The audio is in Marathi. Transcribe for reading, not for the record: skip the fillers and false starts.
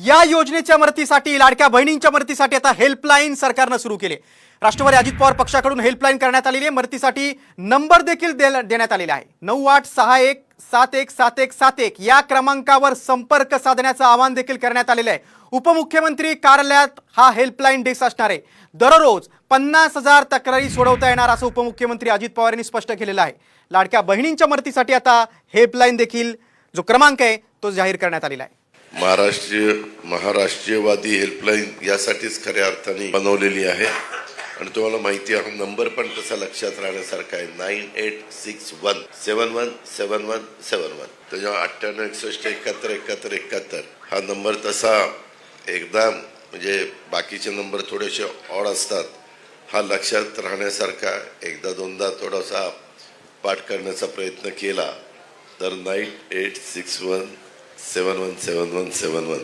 या योजनेच्या मदतीसाठी, लाडक्या बहिणींच्या मदतीसाठी आता हेल्पलाईन सरकारनं सुरू केले। राष्ट्रवादी अजित पवार पक्षाकडून हेल्पलाईन करण्यात आलेली आहे। मदतीसाठी नंबर देखील देण्यात आलेला आहे। 9861717171 या क्रमांकावर संपर्क साधण्याचं आवाहन देखील करण्यात आलेलं आहे। उपमुख्यमंत्री कार्यालयात हा हेल्पलाईन डेस्क असणार आहे। दररोज 50,000 तक्रारी सोडवता येणार असं उपमुख्यमंत्री अजित पवार यांनी स्पष्ट केलेलं आहे। लाडक्या बहिणींच्या मदतीसाठी आता हेल्पलाईन देखील जो क्रमांक आहे तो जाहीर करण्यात आलेला आहे। महाराष्ट्रीयवादी हेल्पलाईन यासाठीच खऱ्या अर्थाने बनवलेली आहे आणि तुम्हाला माहिती आहे नंबर पण तसा लक्षात राहण्यासारखा आहे 9861717171 त्याच्या 9861717171 हा नंबर तसा एकदम म्हणजे बाकीचे नंबर थोडेसे ऑड असतात, हा लक्षात राहण्यासारखा एकदा दोनदा थोडासा पाठ करण्याचा प्रयत्न केला तर 9861717171